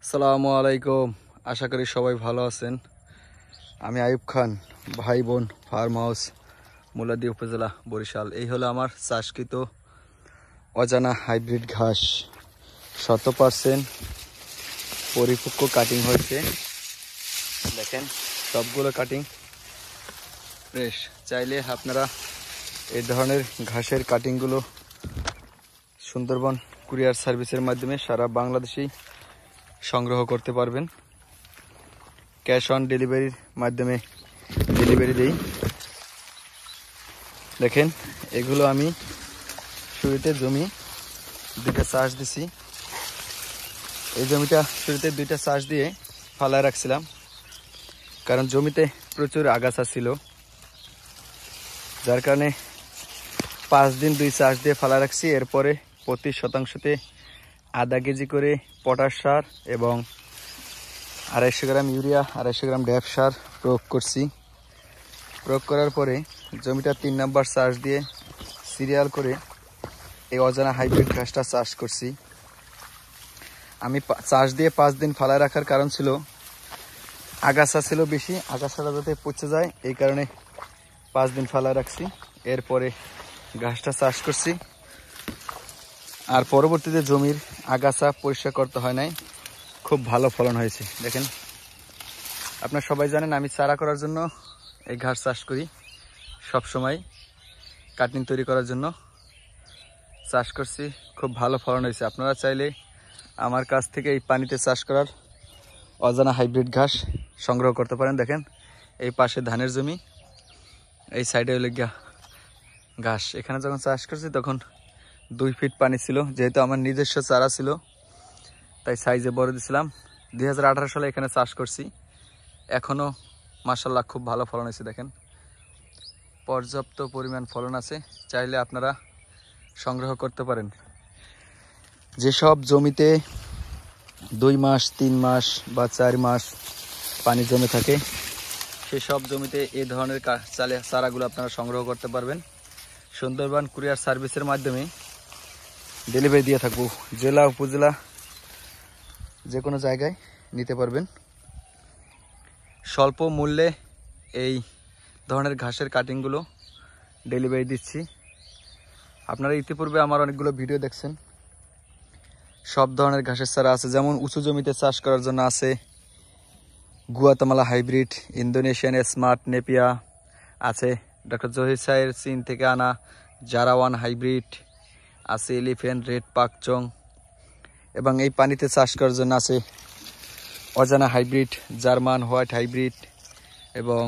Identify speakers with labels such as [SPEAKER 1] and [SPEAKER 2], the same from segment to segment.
[SPEAKER 1] আসসালামু আলাইকুম। আশা করি সবাই ভালো আছেন। আমি আইয়ুব খান, ভাই বোন ফার্ম হাউস, মুলাদি উপজেলা, বরিশাল। এই হলো আমার চাষকৃত অজানা হাইব্রিড ঘাস। 100% পরিপক্ক কাটিং হয়েছে। দেখেন সবগুলো কাটিং ফ্রেশ। চাইলে আপনারা এই ধরনের ঘাসের কাটিংগুলো সুন্দরবন কুরিয়ার সার্ভিসের মাধ্যমে সারা বাংলাদেশেই সংগ্রহ করতে পারবেন। ক্যাশ অন ডেলিভারির মাধ্যমে ডেলিভারি দেই। দেখেন এগুলো আমি শুরুতে জমি 2টা চাষ দিছি। এই জমিটা শুরুতে 2টা চাষ দিয়ে ফালায় রাখছিলাম, কারণ জমিতে প্রচুর আগাছা ছিল, যার কারণে 5 দিন 2 চাষ দিয়ে ফালা রাখছি। এরপরে প্রতি শতাংশতে আধা কেজি করে পটাশ সার এবং 250 গ্রাম ইউরিয়া, 250 গ্রাম ড্যাপ সার প্রয়োগ করছি। প্রয়োগ করার পরে জমিটা 3 নাম্বার চাষ দিয়ে সিরিয়াল করে এই অজানা হাইব্রিড ঘাসটা চাষ করছি। আমি চাষ দিয়ে 5 দিন ফালায় রাখার কারণ ছিল আগাছা ছিল বেশি, আগাছাটা যাতে পচে যায়, এই কারণে 5 দিন ফালায় রাখছি। এরপরে ঘাসটা চাষ করছি। আর পরবর্তীতে জমির আগাছা পরিষ্কার করতে হয় নাই, খুব ভালো ফলন হয়েছে। দেখেন আপনারা সবাই জানেন আমি চারা করার জন্য এই ঘাস চাষ করি, সব সময় কাটিং তৈরি করার জন্য চাষ করছি। খুব ভালো ফলন হয়েছে। আপনারা চাইলে আমার কাছ থেকে এই পানিতে চাষ করার অজানা হাইব্রিড ঘাস সংগ্রহ করতে পারেন। দেখেন এই পাশে ধানের জমি, এই সাইডে হলে গিয়া ঘাস। এখানে যখন চাষ করছি তখন 2 ফিট পানি ছিল, যেহেতু আমার নিজস্ব চারা ছিল তাই সাইজে বড় দিছিলাম। 2018 সালে এখানে চাষ করছি, এখনও মাশাআল্লাহ খুব ভালো ফলন হয়েছে। দেখেন পর্যাপ্ত পরিমাণ ফলন আছে, চাইলে আপনারা সংগ্রহ করতে পারেন। যেসব জমিতে 2 মাস 3 মাস বা 4 মাস পানি জমে থাকে, সেসব জমিতে এই ধরনের চারাগুলো আপনারা সংগ্রহ করতে পারবেন। সুন্দরবন কুরিয়ার সার্ভিসের মাধ্যমে ডেলিভারি দিয়ে থাকবো। জেলা উপজেলা যে কোনো জায়গায় নিতে পারবেন। স্বল্প মূল্যে এই ধরনের ঘাসের কাটিংগুলো ডেলিভারি দিচ্ছি। আপনারা ইতিপূর্বে আমার অনেকগুলো ভিডিও দেখছেন। সব ধরনের ঘাসের চারা আছে, যেমন উঁচু জমিতে চাষ করার জন্য আছে গুয়াতামালা হাইব্রিড, ইন্দোনেশিয়ান স্মার্ট নেপিয়া আছে, ডক্টর জহির সাহের চীন থেকে আনা জারাওয়ান হাইব্রিড আছে, এলিফ্যান্ট রেড পাকচং, এবং এই পানিতে চাষ করার জন্য আছে অজানা হাইব্রিড, জার্মান হোয়াইট হাইব্রিড, এবং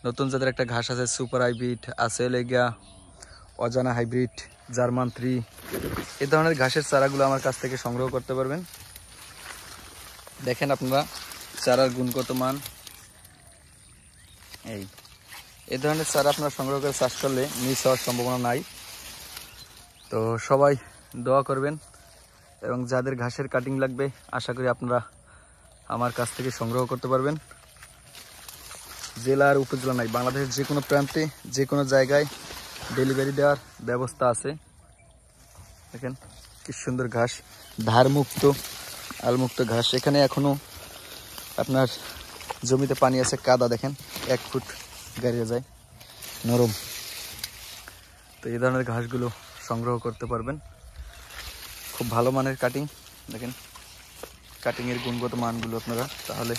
[SPEAKER 1] নতুন জাতের একটা ঘাস আছে সুপার হাইব্রিড আছে, লেগা অজানা হাইব্রিড, জার্মান 3। এই ধরনের ঘাসের চারাগুলো আমার কাছ থেকে সংগ্রহ করতে পারবেন। দেখেন আপনারা চারার গুণগত মান। এই ধরনের চারা আপনারা সংগ্রহ করে চাষ করলে মিস হওয়ার সম্ভাবনা নাই। তো সবাই দোয়া করবেন, এবং যাদের ঘাসের কাটিং লাগবে আশা করি আপনারা আমার কাছ থেকে সংগ্রহ করতে পারবেন। জেলা আর উপজেলা নাই, বাংলাদেশের যে কোনো প্রান্তে যে কোনো জায়গায় ডেলিভারি দেওয়ার ব্যবস্থা আছে। দেখেন কি সুন্দর ঘাস, ধারমুক্ত আলমুক্ত ঘাস। এখানে এখনো আপনার জমিতে পানি আছে, কাদা দেখেন 1 ফুট গাড়িয়ে যায়, নরম। তো এই ধরনের ঘাসগুলো সংগ্রহ করতে পারবেন। খুব ভালো মানের কাটিং। দেখেন কাটিংয়ের গুণগত মানগুলো আপনারা তাহলে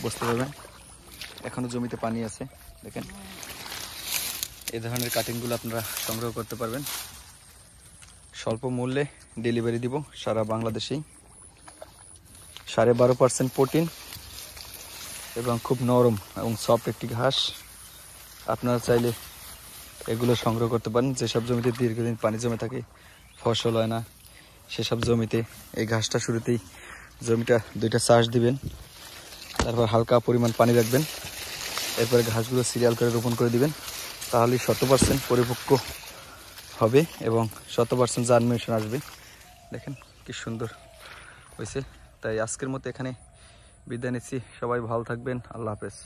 [SPEAKER 1] বুঝতে পারবেন। এখনো জমিতে পানি আছে, দেখেন এই ধরনের কাটিংগুলো আপনারা সংগ্রহ করতে পারবেন। স্বল্প মূল্যে ডেলিভারি দিব সারা বাংলাদেশেই। 12.5% প্রোটিন এবং খুব নরম এবং সফট একটি ঘাস। আপনারা চাইলে এগুলো সংগ্রহ করতে পারেন। যেসব জমিতে দীর্ঘদিন পানি জমে থাকে, ফসল হয় না, সেসব জমিতে এই ঘাসটা শুরুতেই জমিটা 2টা চাষ দিবেন, তারপর হালকা পরিমাণ পানি রাখবেন, এরপরে ঘাসগুলো সিরিয়াল করে রোপণ করে দিবেন। তাহলেই 100% পরিপক্ক হবে এবং 100% জার্মিনেশন আসবে। দেখেন কি সুন্দর হয়েছে। তাই আজকের মতো এখানে বিদায় নিচ্ছি। সবাই ভালো থাকবেন। আল্লাহ হাফেজ।